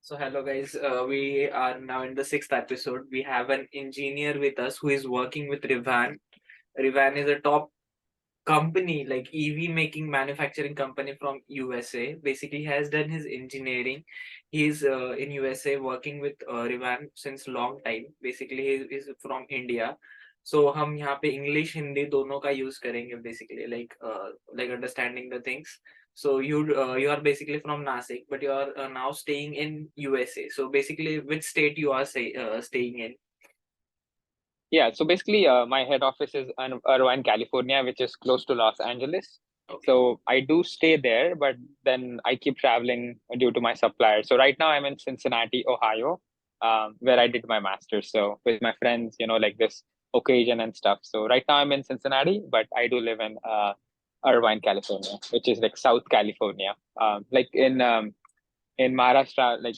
So hello guys, we are now in the sixth episode. We have an engineer with us who is working with Rivan. Rivan is a top company like EV making manufacturing company from USA. Basically, he has done his engineering. He's in USA working with Rivan since long time. Basically, he is from India. So हम यहाँ पे English Hindi दोनों का use करेंगे basically like understanding the things. So you are basically from Nasik, but you are now staying in USA. So basically, which state you are staying in? Yeah, so basically, my head office is in Irvine, California, which is close to Los Angeles. Okay. So I do stay there, but then I keep traveling due to my supplier. So right now I'm in Cincinnati, Ohio, where I did my master's. So with my friends, like this occasion and stuff. So right now I'm in Cincinnati, but I do live in Irvine, California, which is like South California. Like in Maharashtra, like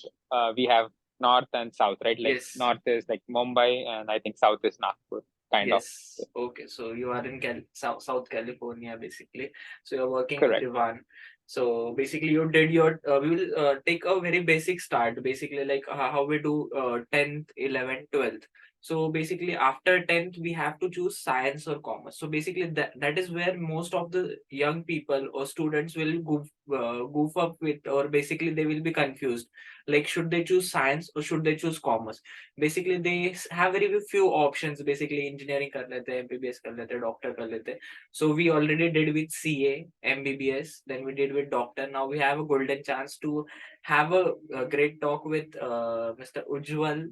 we have north and south, right? Like Yes. north is like Mumbai, and I think south is Nagpur, kind of. Yes. Okay. So you are in South California, basically. So you're working with Correct. Ivan. So basically, you did your. We will take a very basic start. Basically, like how we do 10th, 11th, 12th. So basically, after 10th, we have to choose science or commerce. So basically, that is where most of the young people or students will goof up with, or basically they will be confused. Like, should they choose science or should they choose commerce? Basically they have very few options. Basically engineering कर लेते हैं, MBBS कर लेते हैं, doctor कर लेते हैं. So we already did with CA, MBBS, then we did with doctor. Now we have a golden chance to have a great talk with Mr. Ujjwal.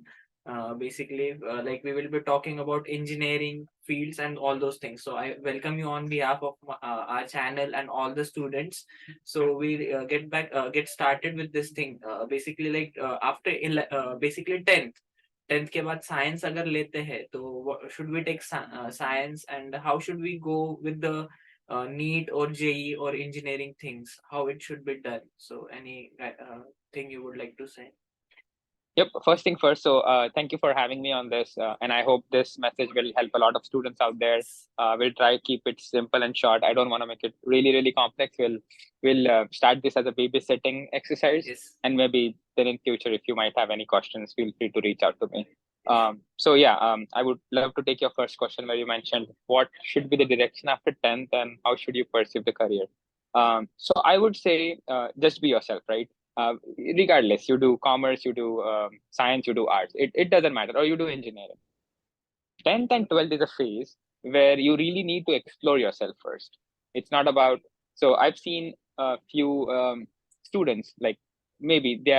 Basically, like we will be talking about engineering fields and all those things. So I welcome you on behalf of our channel and all the students. So we get started with this thing. Basically, like after basically 10th के बाद science अगर लेते हैं तो should we take science and how should we go with the NEET और JEE और engineering things how it should be done so anything you would like to say. Yep. First thing first. So thank you for having me on this, and I hope this message will help a lot of students out there. We'll try to keep it simple and short. I don't want to make it really, really complex. We'll start this as a babysitting exercise, Yes. and maybe then in future, if you might have any questions, feel free to reach out to me. So yeah, I would love to take your first question where you mentioned what should be the direction after 10th and how should you pursue the career. So I would say just be yourself, right? Regardless, you do commerce, you do science, you do arts, it doesn't matter, or you do engineering. 10th and 12th is a phase where you really need to explore yourself first. It's not about, so I've seen a few students, like maybe they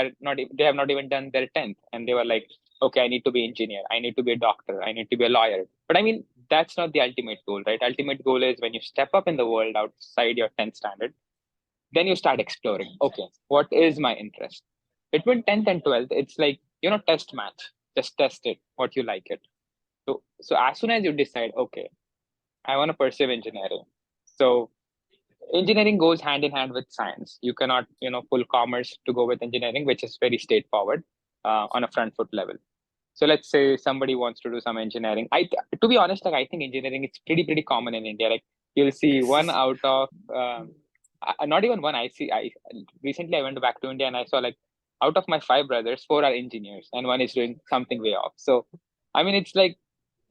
have not even done their 10th, and they were like, okay, I need to be engineer, I need to be a doctor, I need to be a lawyer. But I mean, that's not the ultimate goal, right? Ultimate goal is when you step up in the world outside your 10th standard, then you start exploring, okay, what is my interest? Between 10th and 12th, it's like, test match. Just test it, what you like it. So as soon as you decide, okay, I want to pursue engineering. So engineering goes hand in hand with science. You cannot, pull commerce to go with engineering, which is very straightforward on a front foot level. So let's say somebody wants to do some engineering. To be honest, like I think engineering is pretty common in India. Like you'll see one Yes. out of not even one. I recently I went back to India and I saw like out of my five brothers, four are engineers and one is doing something way off. So I mean, it's like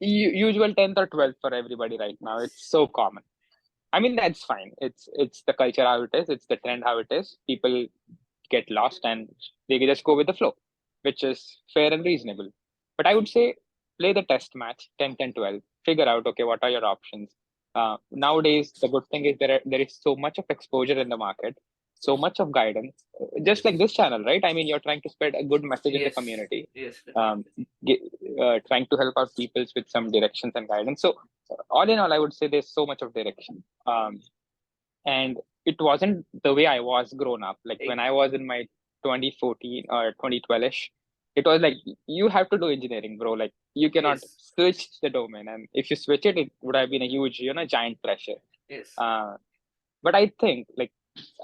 usual 10th or 12th for everybody right now. It's so common. I mean, that's fine. It's the culture how it is. It's the trend how it is. People get lost and they just go with the flow, which is fair and reasonable. But I would say play the test match 10th and 12th. Figure out, okay, what are your options? Nowadays, the good thing is there is so much of exposure in the market, so much of guidance, just like this channel, right? I mean, you're trying to spread a good message in the Yes. community, Yes. um, get, trying to help out people with some directions and guidance. So, all in all, I would say there's so much of direction. And it wasn't the way I was grown up. Like when I was in my 2014 or 2012ish, it was like you have to do engineering, bro. Like you cannot Yes. switch the domain, and if you switch it, it would have been a huge, giant pressure. Yes. Uh, but I think like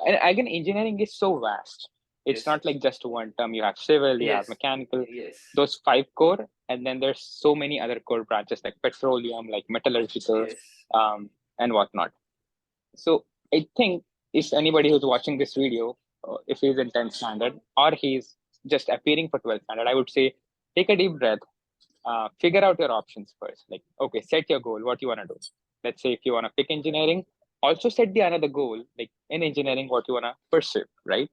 again, engineering is so vast. It's Yes. not like just one term. You have civil, you have Yes. mechanical, Yes. those five core, and then there's so many other core branches like petroleum, like metallurgical, Yes. um, and whatnot. So I think if anybody who's watching this video, if he's in 10th standard or he's just appearing for 12th standard, I would say take a deep breath, figure out your options first. Like, okay, set your goal, what you want to do. Let's say if you want to pick engineering, also set the another goal, like in engineering, what you want to pursue, right?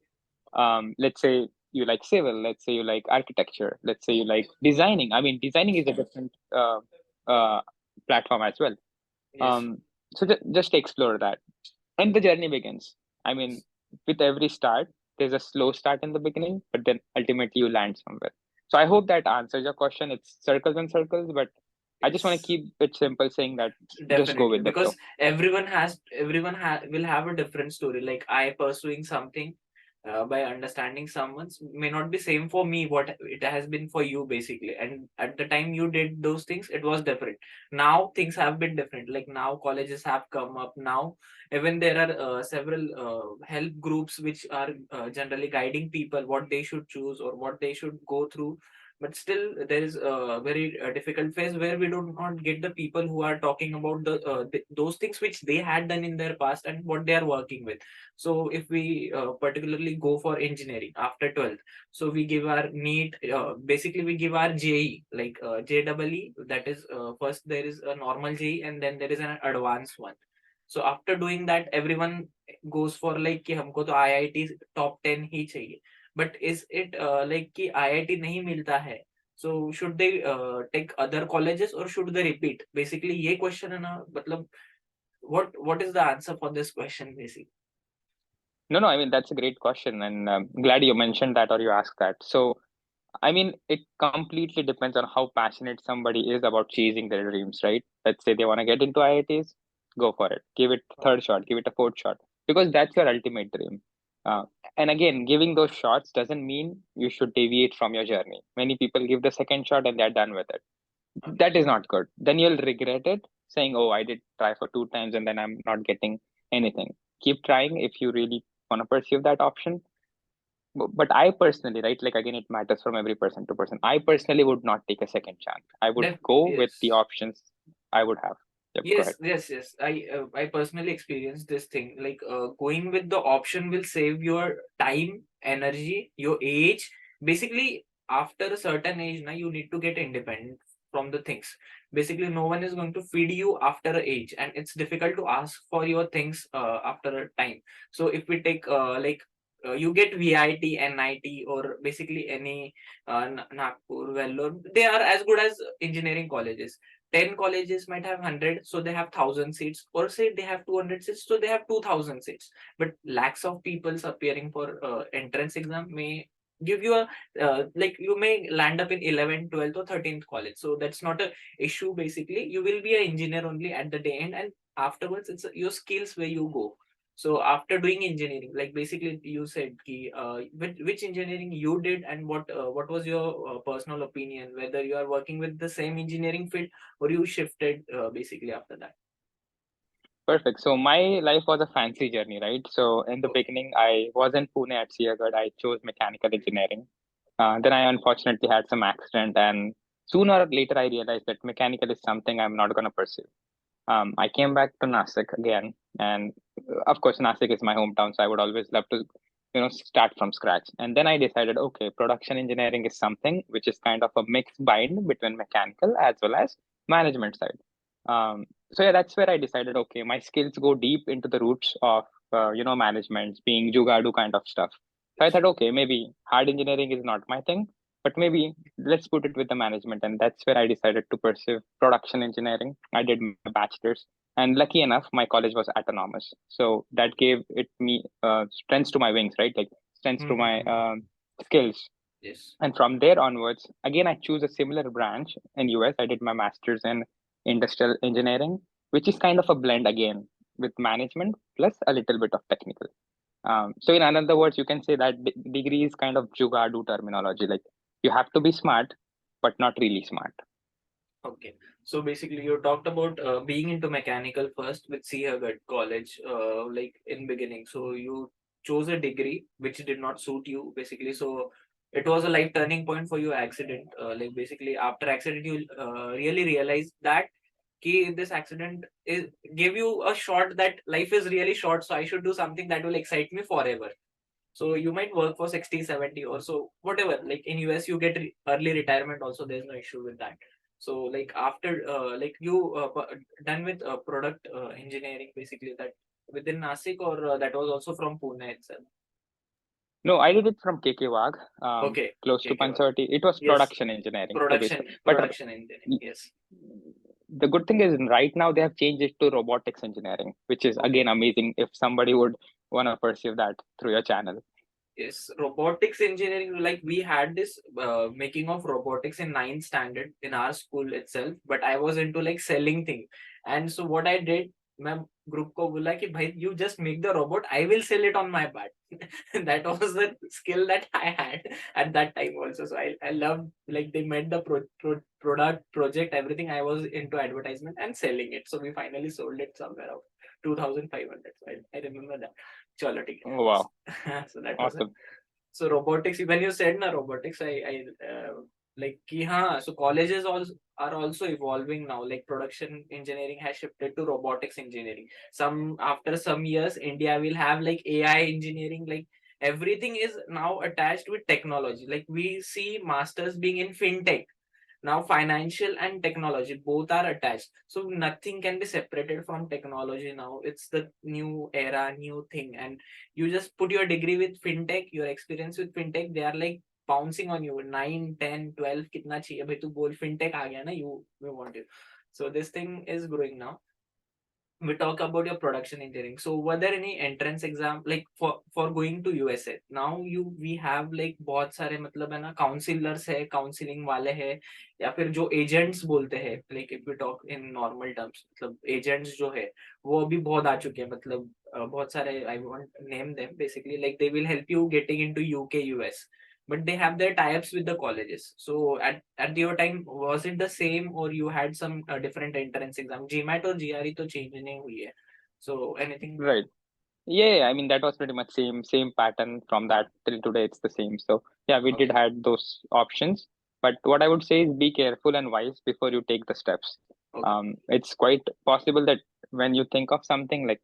Let's say you like civil, let's say you like architecture, let's say you like designing. I mean, designing is a different uh, platform as well. Yes. So just explore that, and the journey begins. I mean, with every start, there's a slow start in the beginning, but then ultimately you land somewhere. So I hope that answers your question. It's circles and circles, but I just want to Yes. keep it simple, saying that just go Definitely, with the because flow. will have a different story. Like I pursuing something by understanding someone's may not be same for me what it has been for you basically. And at the time you did those things, it was different. Now things have been different. Like now colleges have come up. Now even there are several help groups which are generally guiding people what they should choose or what they should go through. But still there is a very difficult phase where we do not get the people who are talking about those things which they had done in their past and what they are working with. So if we particularly go for engineering after 12th, so we give our NEET, basically we give our JE, like JEE, that is first there is a normal JE and then there is an advanced one. So after doing that everyone goes for like कि हमको तो IIT top 10 ही चाहिए. But is it like कि IIT नहीं मिलता है, so should they take other colleges or should they repeat? Basically ये question है ना, मतलब what is the answer for this question basically? No, I mean, that's a great question, and glad you mentioned that or you asked that. So, I mean, it completely depends on how passionate somebody is about chasing their dreams, right? Let's say they want to get into IITs, go for it. Give it a third shot, give it a fourth shot, because that's your ultimate dream. Uh, and again, giving those shots doesn't mean you should deviate from your journey. Many people give the second shot and they're done with it. Okay. That is not good. Then you'll regret it, saying, "Oh, I did try for two times and then I'm not getting anything." Keep trying if you really want to pursue that option. But I personally, right, like again, it matters from every person to person. I personally would not take a second chance. I would go with the Yes. options I would have. Yep, go ahead. Yes. I personally experienced this thing. Like going with the option will save your time, energy, your age. Basically, after a certain age, now you need to get independent from the things. Basically, no one is going to feed you after a age, and it's difficult to ask for your things after a time. So if we take like you get VIT, NIT, or basically any Nagpur, Vellore, they are as good as engineering colleges. 10 colleges might have 100, so they have 1,000 seats, or say they have 200 seats, so they have 2,000 seats. But lakhs of people appearing for entrance exam may give you a like you may land up in 11th, 12th, or 13th college. So that's not a issue. Basically you will be an engineer only at the day end, and afterwards it's your skills where you go. So after doing engineering, like basically you said ki, which engineering you did, and what was your personal opinion, whether you are working with the same engineering field or you shifted basically after that? Perfect. So my life was a fancy journey, right? So in the Okay. beginning, I was in Pune at Siagat. I chose mechanical engineering. Then I unfortunately had some accident, and sooner or later I realized that mechanical is something I'm not going to pursue. I came back to Nasik again, and of course, Nasik is my hometown, so I would always love to, start from scratch. And then I decided, okay, production engineering is something which is kind of a mixed bind between mechanical as well as management side. So yeah, that's where I decided, okay, my skills go deep into the roots of, management, being jugadu kind of stuff. So I Yes. thought, okay, maybe hard engineering is not my thing, but maybe let's put it with the management. And that's where I decided to pursue production engineering. I did my bachelor's, and lucky enough my college was autonomous, so that gave it me strengths to my wings, right? Like strengths to my Mm-hmm. skills. Yes. And from there onwards, again, I choose a similar branch in US. I did my master's in industrial engineering, which is kind of a blend again with management plus a little bit of technical. So in other words, you can say that degree is kind of jugadu terminology. Like you have to be smart, but not really smart. Okay. So basically, you talked about being into mechanical first with Sihagat College, like in beginning. So you chose a degree which did not suit you, basically. So it was a life turning point for your accident. Like basically, after accident, you really realized that this accident is gave you a shot that life is really short. So I should do something that will excite me forever. So you might work for 60, 70 or so, whatever. Like in US, you get early retirement also. There's no issue with that. So like after like you done with product engineering, basically that within Nasik, or that was also from Pune itself. No, I did it from KK Wag, Okay, close to okay, well, Panchavati. It was yes, production engineering to be production, specific. But production engineering. Yes. the good thing is right now they have changed it to robotics engineering, which is Okay. again amazing if somebody would want to pursue that through your channel. Yes, robotics engineering, like we had this making of robotics in ninth standard in our school itself, but I was into like selling thing. And so what I did, मैं group को बोला कि भाई you just make the robot, I will sell it on my part. That was the skill that I had at that time also. So I loved, like they made the product project, everything. I was into advertisement and selling it. So we finally sold it somewhere of 2,500. So I remember that. Chalo, ठीक Oh, wow, है. So that was it. awesome. So robotics, when you said na robotics, I like ki हाँ, so colleges also are also evolving now. Like production engineering has shifted to robotics engineering. Some after some years, India will have like AI engineering. Like everything is now attached with technology. Like we see masters being in fintech now. Financial and technology both are attached, so nothing can be separated from technology now. It's the new era, new thing. And you just put your degree with fintech, your experience with fintech, they are like pouncing on you. 9, 10, 12 kitna chahiye bhai, tu bol fintech aa gaya na, you we want it. So this thing is growing now. We talk about your production engineering. So were there any entrance exam like for going to USA? Now you we have like बहुत सारे मतलब है ना councillors है, counselling वाले हैं, या फिर जो एजेंट्स बोलते हैं, like if we talk in normal terms, मतलब एजेंट्स जो है वो अभी बहुत आ चुके हैं. मतलब बहुत सारे, I won't name them, basically like they will help you getting into UK US, but they have their tie-ups with the colleges. So at your time, was it the same, or you had some different entrance exam? GMAT or GRE तो change नहीं हुई है. So anything? Right. Yeah, I mean that was pretty much same pattern from हाँ, that till today. It's the same. So yeah, we did okay, had those options. But what I would say is be careful and wise before you take the steps. okay, It's quite possible that when you think of something like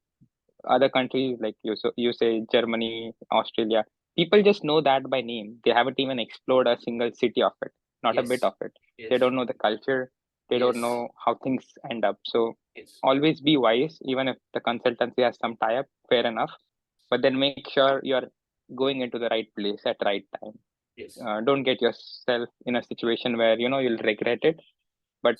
other countries, like you say Germany, Australia, people just know that by name. They haven't even explored a single city of it, not a bit yes, of it. They yes, don't know the culture. They don't yes, know how things end up. So yes, always be wise, even if the consultancy has some tie-up, fair enough. But then make sure you're going into the right place at right time. yes. Don't get yourself in a situation where you'll regret it. But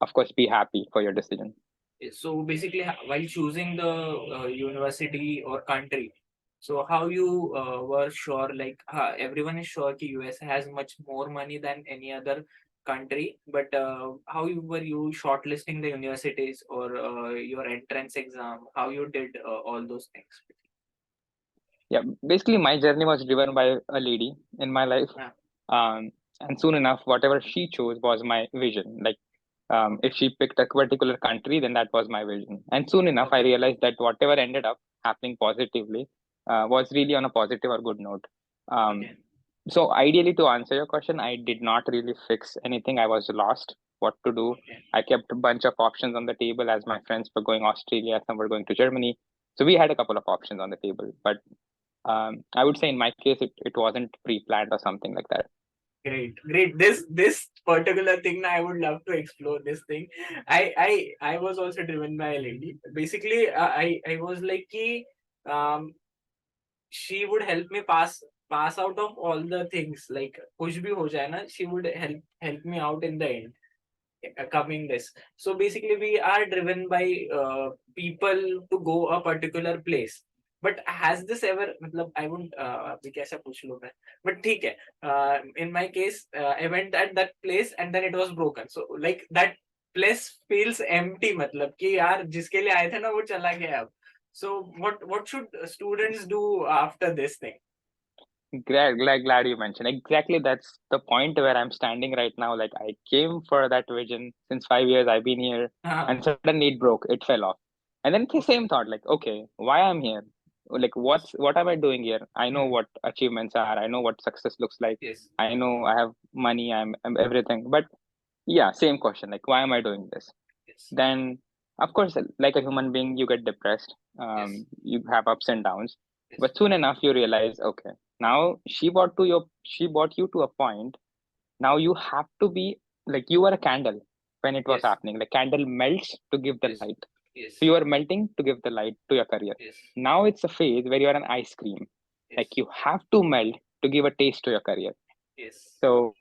of course, be happy for your decision. Yes. So basically, while choosing the university or country, so how you were sure, like everyone is sure that US has much more money than any other country, but how were you shortlisting the universities, or your entrance exam, how you did all those things? Yeah, basically, my journey was driven by a lady in my life. Yeah. And soon enough, whatever she chose was my vision. Like, if Okay. she picked a particular country, then that was my vision. And soon enough, I Okay. realized that whatever ended up happening positively was really on a positive or good note. Um, Okay. so, ideally, to answer your question, I did not really fix anything. I was lost what to do. Okay. I kept a bunch of options on the table as my friends were going Australia, some were going to Germany. So we had a couple of options on the table, but I would say in my case, it wasn't pre-planned or something like that. Great, great. This particular thing, I would love to explore this thing. I was also driven by a lady. Basically, I was like, ki, um, she would help me pass out of all the things. Like kuch bhi ho jaye na, she would help me out in the end. Coming this. So basically, we are driven by people to go a particular place. But has this ever, मतलब I won't अभी कैसे पूछ लूँ मैं, but ठीक है. In my case, I went at that place and then it was broken. So like that place feels empty, मतलब कि यार जिसके लिए आए थे ना वो चला गया अब. So what should students do after this thing? Glad you mentioned. Exactly, that's the point where I'm standing right now. Like I came for that vision since 5 years. I've been here, हाँ, and suddenly it broke. It fell off, and then it's the okay, same thought. Like, okay, why I'm here? Like, what am I doing here? I know hmm, what achievements are. I know what success looks like. yes, I know I have money. I'm everything. But yeah, same question. Like, why am I doing this? yes, Then of course, like a human being, you get depressed. yes, You have ups and downs. But soon enough, you realize, okay, now she brought you to a point. Now you have to be like you are a candle when it was yes, happening. The candle melts to give the yes, light. yes, So you are melting to give the light to your career. yes, Now it's a phase where you are an ice cream. Like yes, you have to melt to give a taste to your career. yes, So,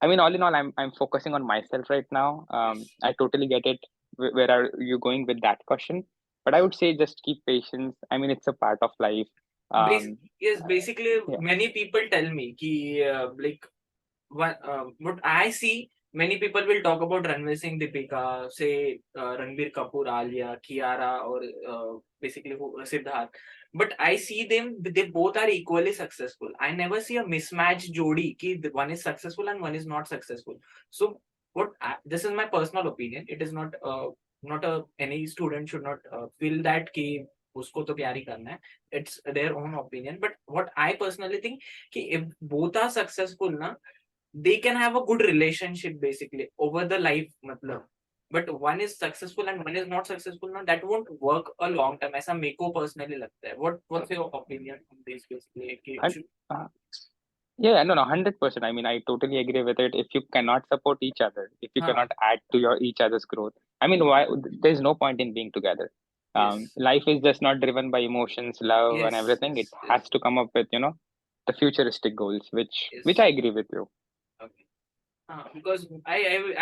I mean, all in all, I'm focusing on myself right now. yes. I totally get it. Where are you going with that question? But I would say just keep patience. I mean, it's a part of life. Um, Yes, basically, yeah. many people tell me ki, like what I see, many people will talk about Ranveer Singh, Deepika, say Ranbir Kapoor, Alia, Kiara, or basically Siddharth. But I see them; they both are equally successful. I never see a mismatch jodi ki one is successful and one is not successful. So this is my personal opinion. It is not a any student should not feel that कि उसको तो प्यार ही करना है. It's their own opinion. But what I personally think कि if both are successful ना, they can have a good relationship basically over the life matlab. But one is successful and one is not successful now, that won't work a long time. ऐसा मेरे को personally लगता है. What's your opinion on this basically? कि And, uh, yeah, no, 100%. I mean, I totally agree with it. If you cannot support each other, if you हाँ, cannot add to your each other's growth, I mean, why? There's no point in being together. yes, Life is just not driven by emotions, love, and yes, everything. It yes, has yes, to come up with, the futuristic goals, which yes. I agree with you. Okay. हाँ, because I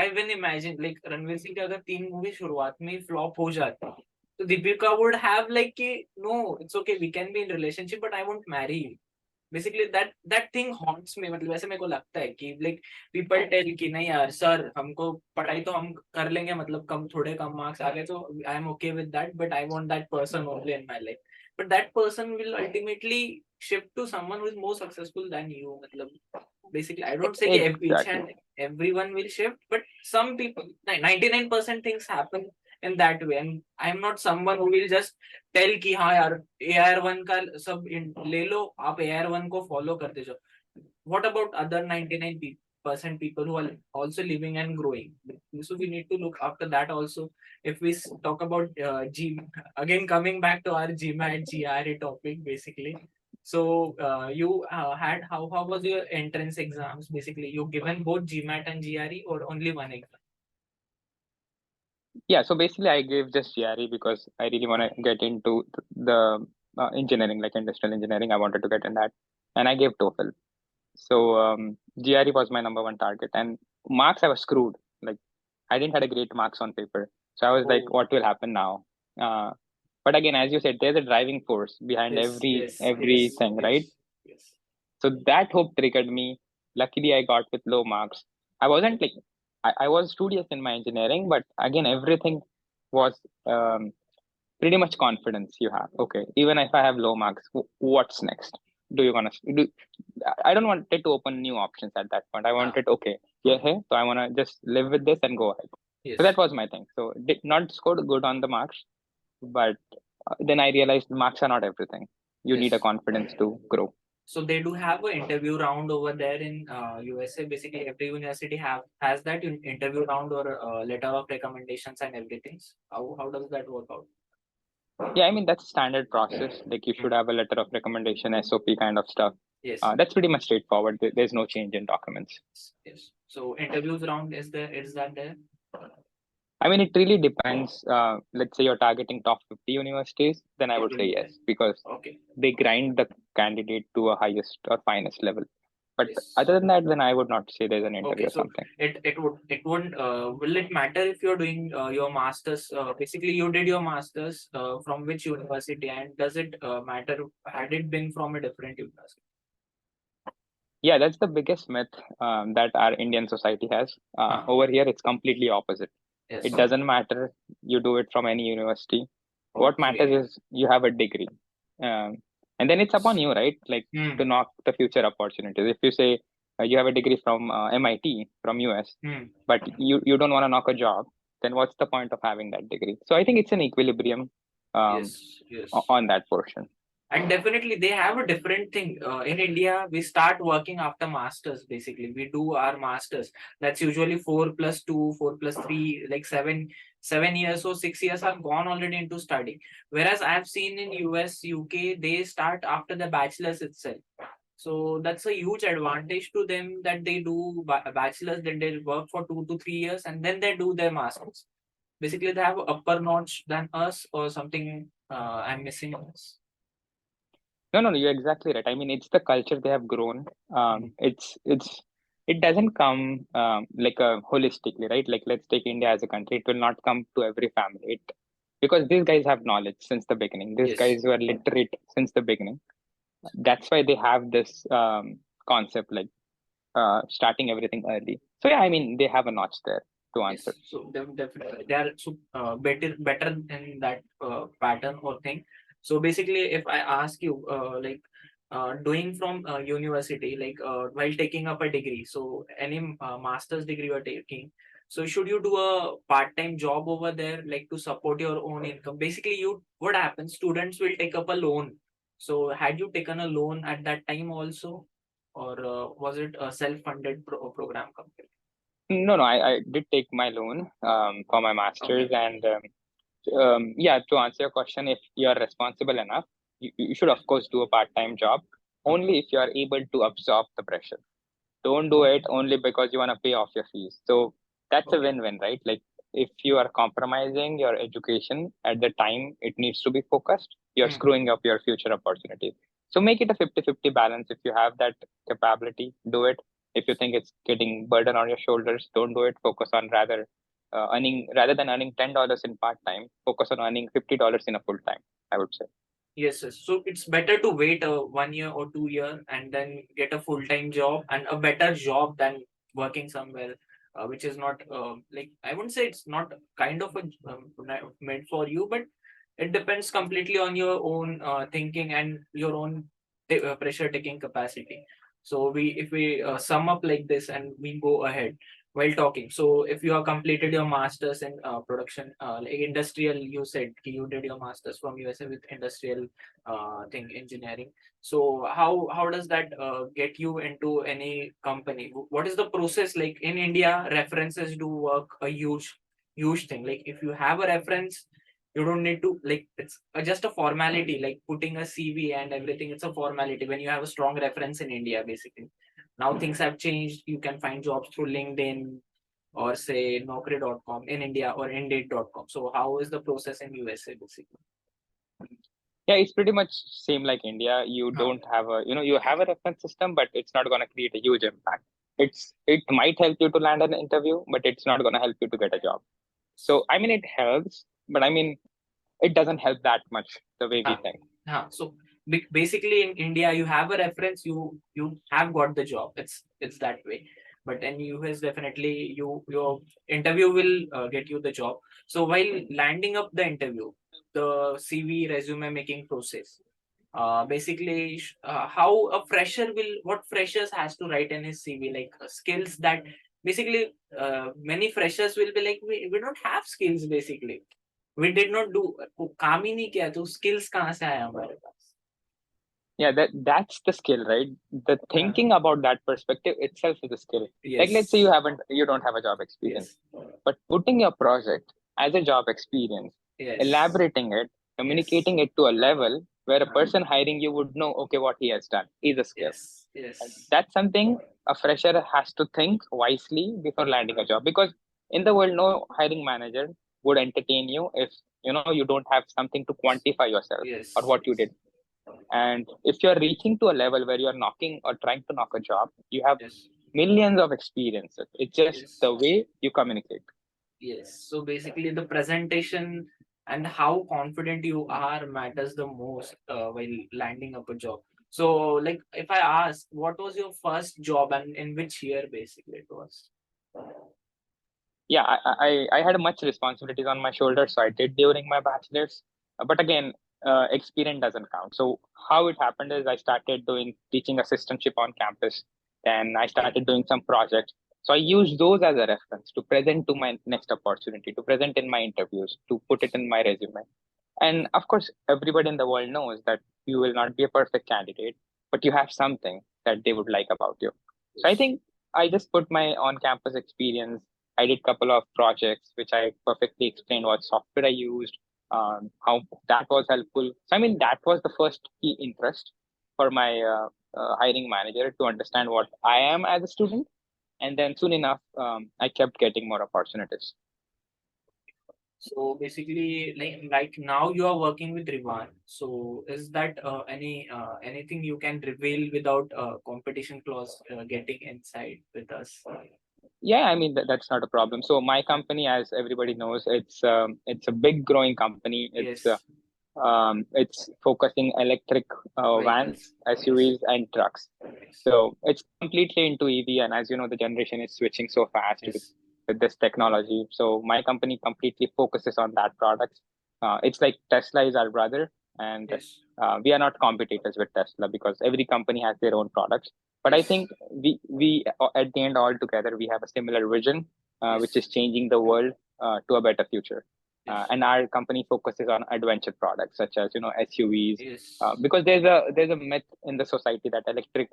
even imagine like Ranveer Singh के अगर 3 movie शुरुआत में flop हो जाती, तो Deepika would have like कि no, it's okay, we can be in relationship, but I won't marry you. Basically that thing haunts me. मतलब ऐसे मेरे को लगता है कि like people tell कि नहीं यार सर हमको पढ़ाई तो हम कर लेंगे, मतलब थोड़े कम मार्क्स आ गए तो I am okay with that, but I want that person only in my life. But that person will ultimately shift to someone who is more successful than you. मतलब basically I don't say that each Exactly. and everyone will shift, but some people, 99% things happen in that way. And I'm not someone who will just tell कि हाँ यार AR1 का सब ले लो, आप AR1 को follow करते जाओ. What about other 99% people who are also living and growing? So we need to look after that also. If we talk about G, again coming back to our GMAT GRE topic basically. So you had how was your entrance exams basically? You given both GMAT and GRE or only one exam? Yeah, so basically, I gave just GRE because I really want to get into the engineering, like industrial engineering. I wanted to get in that, and I gave TOEFL. So GRE was my number one target, and marks I was screwed. Like I didn't had a great marks on paper, so I was like, Oh what will happen now? Uh, but again, as you said, there's a driving force behind yes, yes, yes, everything, right? yes, yes. So that hope triggered me. Luckily, I got with low marks. I wasn't like I was studious in my engineering, but again, everything was pretty much confidence you have. Okay, even if I have low marks, what's next? Do you gonna do? I don't want it to open new options at that point. I Ah, wanted okay, yeah, hey, so I wanna just live with this and go ahead. So that yes, was my thing. So did not scored good on the marks, but then I realized marks are not everything. You need a yes. confidence to grow. So they do have an interview round over there in USA. Basically, every university has that interview round or letter of recommendations and everything. How does that work out? Yeah, I mean that's standard process. Like you should Mhm. have a letter of recommendation, SOP kind of stuff. Yes, That's pretty much straightforward. There's no change in documents. yes. So interviews round is that there? I mean, it really depends. Let's say you're targeting top 50 universities, then I It would will say be there. yes, because Okay. they grind the candidate to a highest or finest level. But Yes. other than that, then I would not say there's an interview Okay. or So something. it won't will it matter if you're doing your masters? Basically, you did your masters from which university, and does it matter had it been from a different university? Yeah, that's the biggest myth that our Indian society has. Huh. Over here, it's completely opposite. Yes. It doesn't matter you do it from any university. What matters Okay. is you have a degree. Um, and then it's upon you, right? Like Hmm. to knock the future opportunities. If you say you have a degree from MIT, from US, Hmm. but you don't want to knock a job, then what's the point of having that degree? So I think it's an equilibrium um, Yes. Yes. on that portion. And definitely they have a different thing. In India we start working after masters. Basically we do our masters. That's usually 4+2, 4+3, like 7 years or 6 years are gone already into study. Whereas I have seen in US, UK, they start after the bachelor's itself. So that's a huge advantage to them, that they do bachelor's, then they work for 2 to 3 years, and then they do their masters. Basically they have upper notch than us, or something. I'm missing on this. No, you're exactly right. I mean, it's the culture they have grown. Mhm. It doesn't come like holistically, right? Like, let's take India as a country. It will not come to every family. Because these guys have knowledge since the beginning. These Yes. guys were literate since the beginning. That's why they have this concept, like starting everything early. So yeah, I mean, they have a notch there to answer. Yes, so definitely they are better in that pattern or thing. So basically, if I ask you, doing from university, like while taking up a degree, so any master's degree you are taking, so should you do a part-time job over there, like to support your own income? Basically, what happens? Students will take up a loan. So had you taken a loan at that time also, or was it a self-funded program company? No, I did take my loan for my master's, Okay. and yeah, to answer your question, if you are responsible enough, you should, of course, do a part-time job only if you are able to absorb the pressure. Don't do it only because you want to pay off your fees. So that's a Okay. win-win, right? Like, if you are compromising your education at the time it needs to be focused, you're Hmm. screwing up your future opportunities. So make it a 50-50 balance. If you have that capability, do it. If you think it's getting burden on your shoulders, don't do it. Focus on earning, rather than earning $10 in part-time, focus on earning $50 in a full-time, I would say. Yes, yes. So it's better to wait 1 year or 2 year and then get a full-time job, and a better job than working somewhere which is not, like, I wouldn't say it's not kind of a meant for you, but it depends completely on your own thinking and your own pressure taking capacity. So if we sum up like this and we go ahead while talking. So if you have completed your masters in production, like industrial, you said you did your masters from USA with industrial thing engineering. So how does that get you into any company? What is the process like in India? References do work a huge thing. Like if you have a reference, you don't need to, like, it's just a formality, like putting a CV and everything. It's a formality when you have a strong reference in India. Basically, now things have changed. You can find jobs through LinkedIn or say Naukri.com in India or Indeed.com. So how is the process in USA basically? Yeah, it's pretty much same like India. You Huh. don't have you have a reference system, but it's not going to create a huge impact. It might help you to land an interview, but it's not going to help you to get a job. So I mean, it helps, but I mean, it doesn't help that much the way we Huh. think. Huh. So basically in India you have a reference, you have got the job. It's that way. But in US definitely your interview will get you the job. So while landing up the interview, the CV resume making process, basically how a fresher will, what freshers has to write in his CV, like skills that basically many freshers will be like, we don't have skills basically, we did not do, काम ही नहीं किया तो skills कहाँ से आए हमारे पास? Yeah, that's the skill, right? The हाँ, thinking about that perspective itself is a skill. Like, let's say yes, you don't have a job experience, yes, but putting your project as a job experience, yes, elaborating it, yes, communicating it to a level where a हाँ, person hiring you would know, okay, what he has done is a skill. yes, And yes, that's something a fresher has to think wisely before landing a job. Because in the world, no hiring manager would entertain you if you don't have something to quantify yourself or yes, what you did. And if you're reaching to a level where you're knocking or trying to knock a job, you have yes, millions of experiences. It's just yes, the way you communicate. yes. So basically, the presentation and how confident you are matters the most while landing up a job. So, like, if I ask, what was your first job and in which year basically it was? Yeah, I had much responsibilities on my shoulders, so I did during my bachelor's. But again, experience doesn't count. So how it happened is I started doing teaching assistantship on campus, and I Okay. started doing some projects. So I used those as a reference to present to my next opportunity, to present in my interviews, to put it in my resume. And of course, everybody in the world knows that you will not be a perfect candidate, but you have something that they would like about you. So I think I just put my on-campus experience. I did a couple of projects which I perfectly explained what software I used, how that was helpful. So I mean, that was the first key interest for my hiring manager to understand what I am as a student. And then soon enough, I kept getting more opportunities. So basically, like right now you are working with Rivan. So is that anything you can reveal without competition clause getting inside with us? Yeah, I mean that's not a problem. So my company, as everybody knows, it's a big growing company. Yes, It's focusing electric vans, vehicles. Yes, SUVs, and trucks. yes, So it's completely into EV, and as you know, the generation is switching so fast yes, with this technology. So my company completely focuses on that product. It's like Tesla is our brother, and yes, we are not competitors with Tesla because every company has their own products. But I yes, think we at the end all together we have a similar vision, which yes, is changing the world to a better future. yes, And our company focuses on adventure products such as SUVs, yes. because there's a myth in the society that electric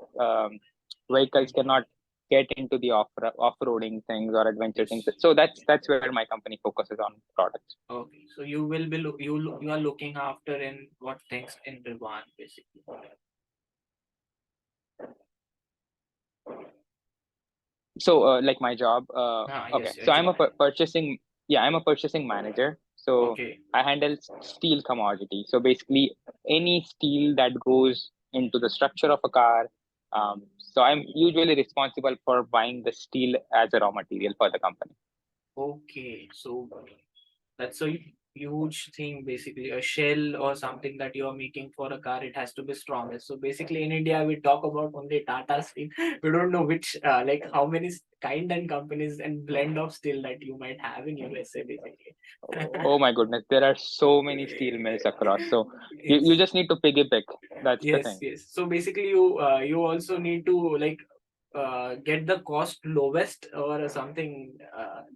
vehicles cannot get into the off-roading things or adventure things. Yes. So that's where my company focuses on products. Okay. So you will be you are looking after in what things in Rivan basically. So like my job, okay, Yes, your so I'm a job. purchasing, yeah, I'm a purchasing manager. So Okay. I handle steel commodity. So basically any steel that goes into the structure of a car. So I'm usually responsible for buying the steel as a raw material for the company. Okay. So that's a huge thing basically. A shell or something that you are making for a car, it has to be strongest. So basically in India we talk about only Tata Steel. We don't know which like how many kind and companies and blend of steel that you might have in USA basically. Oh my goodness, there are so many steel mills across. So you Yes. just need to piggy pick. That's the Yes, thing. yes. So basically, you also need to like get the cost lowest or something.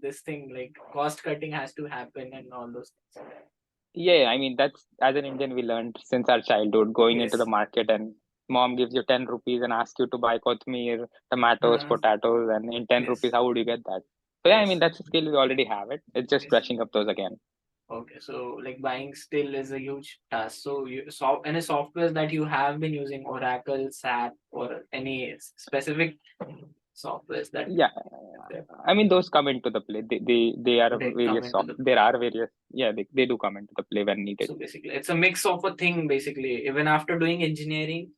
This thing like cost cutting has to happen and all those things. Yeah, I mean that's as an Indian we learned since our childhood going into the Yes. market and mom gives you 10 rupees and asks you to buy kothmeer, tomatoes, Uh, potatoes, and in 10 rupees, yes. how would you get that? So yeah, I mean Yes. that's a skill we already have it. It's just Yes. brushing up those again. Okay. So like buying still is a huge task. So any softwares that you have been using, Oracle, SAP, or any specific softwares that Yeah, I mean those come into the play. They are they come various into soft. the There are various. Yeah, they do come into the play when needed. So basically, it's a mix of a thing. Basically, even after doing engineering,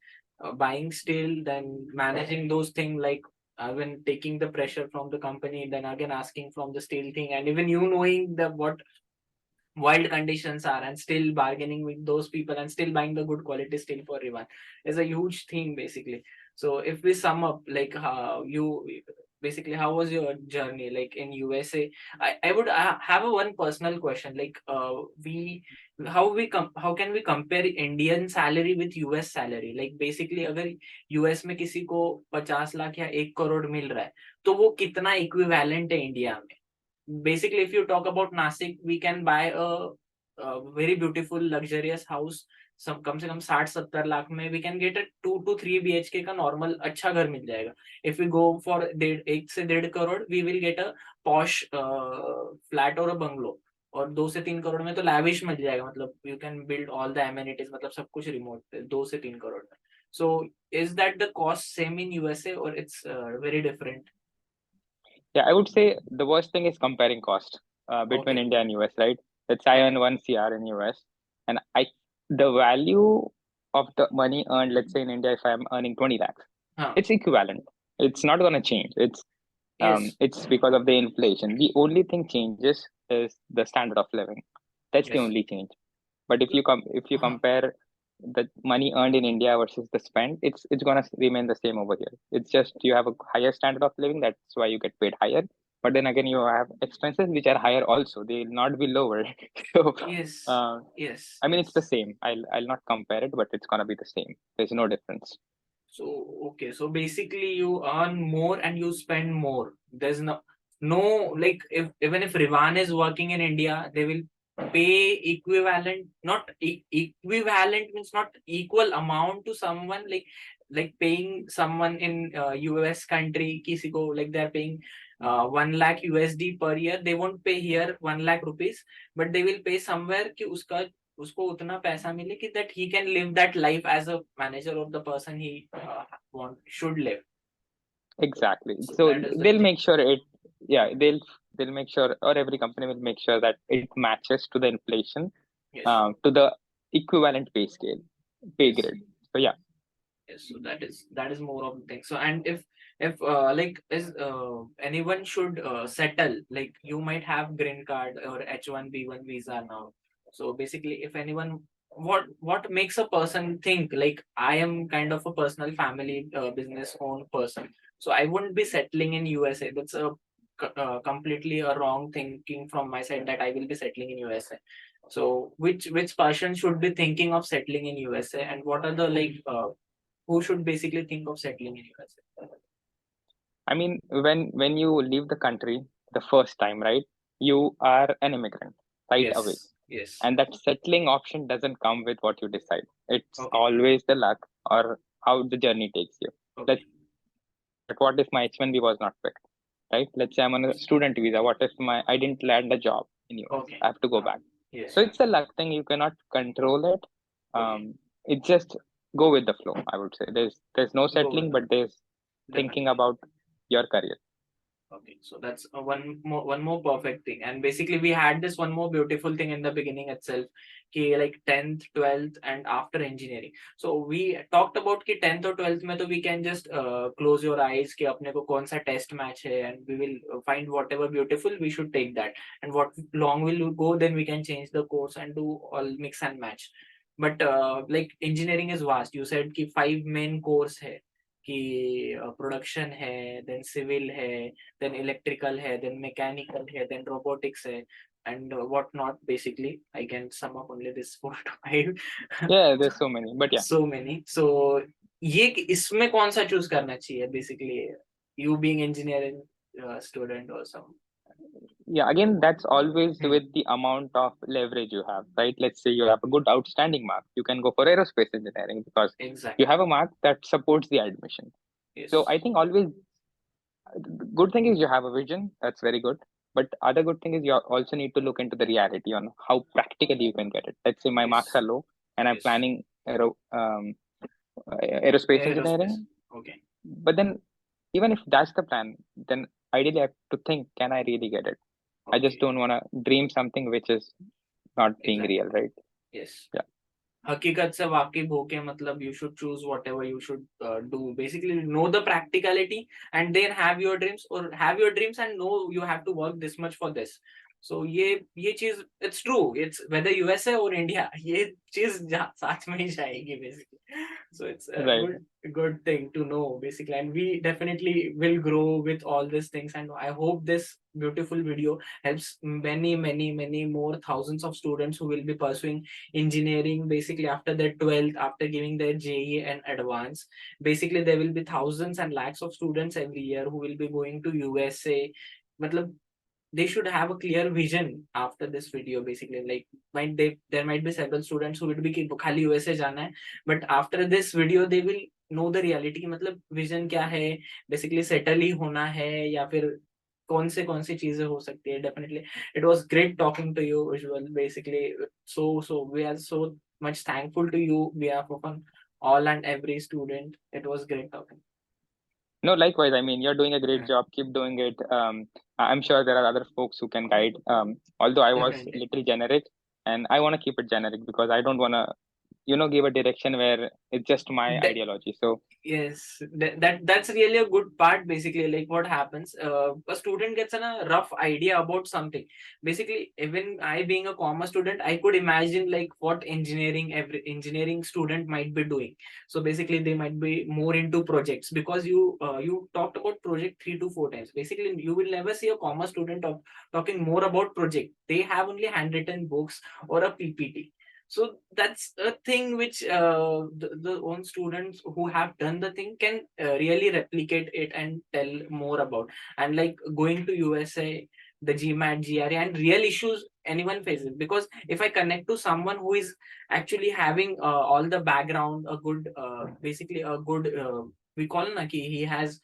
buying steel, then managing those things like when taking the pressure from the company, then again asking from the steel thing, and even you knowing the what wild conditions are, and still bargaining with those people, and still buying the good quality steel for everyone is a huge thing. Basically, so if we sum up, like how you basically how was your journey like in USA? I would have a one personal question like we how can we compare Indian salary with US salary like basically अगर US में किसी को 50 लाख या 1 करोड़ मिल रहा है तो वो कितना इक्विवेलेंट है इंडिया में basically if you talk about Nasik we can buy a very beautiful luxurious house सब कम से कम 60-70 लाख में we can get a 2 to 3 BHK का नॉर्मल अच्छा घर मिल जाएगा if we go for 1 से 1.5 crore we will get a posh flat or a bungalow और 2 से 3 करोड़ में तो lavish मिल जाएगा मतलब you can build all the amenities मतलब सब कुछ remote 2 से 3 करोड़ में so is that the cost same in USA or it's very different? Yeah, I would say the worst thing is comparing cost between Okay, India and US, right? Let's say I earn okay. 1 CR in US, and the value of the money earned, let's say in India, if I'm earning 20 lakhs, Huh. it's equivalent. It's not going to change. Yes. It's because of the inflation. The only thing changes is the standard of living. That's the Yes. only change. But if you Uh-huh. compare the money earned in India versus the spent, it's gonna remain the same over here. It's just you have a higher standard of living, that's why you get paid higher. But then again, you have expenses which are higher also. They'll not be lower. So Yes. uh, Yes. I mean it's the Yes. same. I'll not compare it, but it's gonna be the same. There's no difference. So okay. So basically, you earn more and you spend more. There's no like if even if Rivan is working in India, they will pay equivalent, not equivalent means not equal amount to someone, like paying someone in US country, किसी को like they're paying 1 lakh USD per year, they won't pay here 1 lakh rupees, but they will pay somewhere कि उसको उतना पैसा मिले कि that he can live that life as a manager of the person he should live. Exactly. So So that is the they'll thing. make sure yeah, they'll make sure, or every company will make sure that it matches to the inflation, Yes. to the equivalent pay Yes. grade. So yeah. Yes, so that is more of the thing. So, and if like is anyone should settle, like you might have green card or H1B1 visa now. So basically, if anyone, what makes a person think like I am kind of a personal family business owned person, so I wouldn't be settling in USA. That's a completely a wrong thinking from my side that I will be settling in USA. So which person should be thinking of settling in USA, and what are the like who should basically think of settling in USA? I mean, when you leave the country the first time, right, you are an immigrant right away. Yes, yes. And that settling option doesn't come with what you decide. It's Okay, always the luck or how the journey takes you. Let's, okay, but what if my H1B was not picked, right? Let's say I'm on a student visa. What if I didn't land a job in US? okay. I have to go back. Yes, So it's a luck thing. You cannot control it. okay. It just go with the flow. I would say there's no Go with settling, that. but there's thinking Definitely. about your career. Okay, so that's one more perfect thing. And basically we had this one more beautiful thing in the beginning itself, कि like 10th, 12th and after engineering. So we talked about कि 10th or 12th में तो we can just close your eyes कि अपने को कौन सा test match है, and we will find whatever beautiful we should take that, and what long will go, then we can change the course and do all mix and match. But like engineering is vast. You said कि 5 main course है, कि production है, then civil है, then electrical hai, then mechanical hai, then robotics hai, and what not. Basically, I can sum up only this 4 to 5. Yeah, there's so many, but yeah. So many. So ये इसमें कौन सा choose करना चाहिए basically, you being engineering student or some. Yeah, again, that's always with the amount of leverage you have, right? Let's say you have a good outstanding mark, you can go for aerospace engineering because you Exactly. have a mark that supports the admission. Yes. So I think always good thing is you have a vision, that's very good. But other good thing is you also need to look into the reality on how practically you can get it. Let's say my marks are Yes. low and I'm Yes. planning aerospace engineering. Aerospace. Okay. But then even if that's the plan, then ideally I have to think, can I really get it? I just Okay. don't want to dream something which is not being Exactly. real, right? Yes. Yeah. हकीकत से वाकिफ होके मतलब you should choose whatever you should do. Basically, know the practicality and then have your dreams, or have your dreams and know you have to work this much for this. So ये चीज it's true. It's whether USA or India, ये चीज साथ में ही जाएगी basically. So it's a Right. good thing to know basically, and we definitely will grow with all these things. And I hope this beautiful video helps many more thousands of students who will be pursuing engineering basically after their 12th, after giving their JE and advance. Basically there will be thousands and lakhs of students every year who will be going to USA. Matlab, they should have a clear vision after this video. Basically, like there might be several students who will be कि खाली USA जाना है, but after this video they will know the reality कि मतलब vision क्या है, basically settle ही होना है या फिर कौन सी चीजें हो सकती है. Definitely it was great talking to you, Ujjwal. Basically, so we are so much thankful to you behalf of all and every student. It was great talking. No, likewise. I mean, you're doing a great job. Keep doing it. I'm sure there are other folks who can guide. Although I was Definitely. little generic, and I want to keep it generic because I don't want to, give a direction where it's just my De- ideology. So Yes, that's really a good part. Basically, like what happens, a student gets a rough idea about something. Basically, even I being a commerce student, I could imagine like what every engineering student might be doing. So basically, they might be more into projects because you talked about project 3 to 4 times. Basically, you will never see a commerce student talking more about project. They have only handwritten books or a PPT. So that's a thing which the own students who have done the thing can really replicate it and tell more about. And like going to USA, the GMAT, GRE, and real issues anyone faces, because if I connect to someone who is actually having all the background, a good basically a good we call na ki he has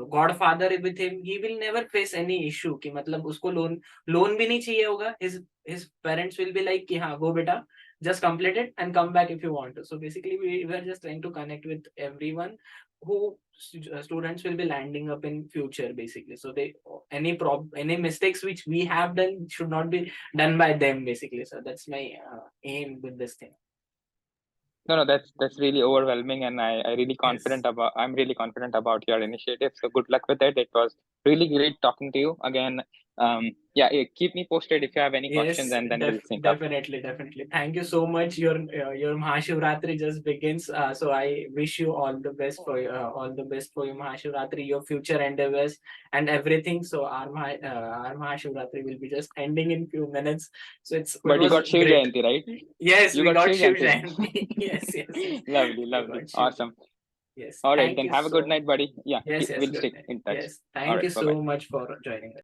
godfather with him, he will never face any issue कि मतलब उसको loan भी नहीं चाहिए होगा. His parents will be like कि हाँ go बेटा, just complete it and come back if you want to. So basically we were just trying to connect with everyone who students will be landing up in future basically. So they any mistakes which we have done should not be done by them basically. So that's my aim with this thing. No, that's really overwhelming, and I'm really Yes. confident about your initiative. So good luck with it. It was really great talking to you again. Yeah, keep me posted if you have any questions, Yes, and then we'll sync up. definitely. Thank you so much. Your Mahashivratri just begins, so I wish you all the best for your Mahashivratri, your future endeavors and everything. So our Mahashivratri will be just ending in few minutes. So it But you was got Shiv great. Jayanti, right? Yes, You we got got Shiv Shiv Jayanti. Jayanti. Yes. Lovely, We lovely, got Shiv. awesome. Yes. All right, Thank then you have a good so. night, buddy. Yeah, Yes. we'll Good stick night. in touch. Yes. All Thank you right, bye bye. so much for joining us.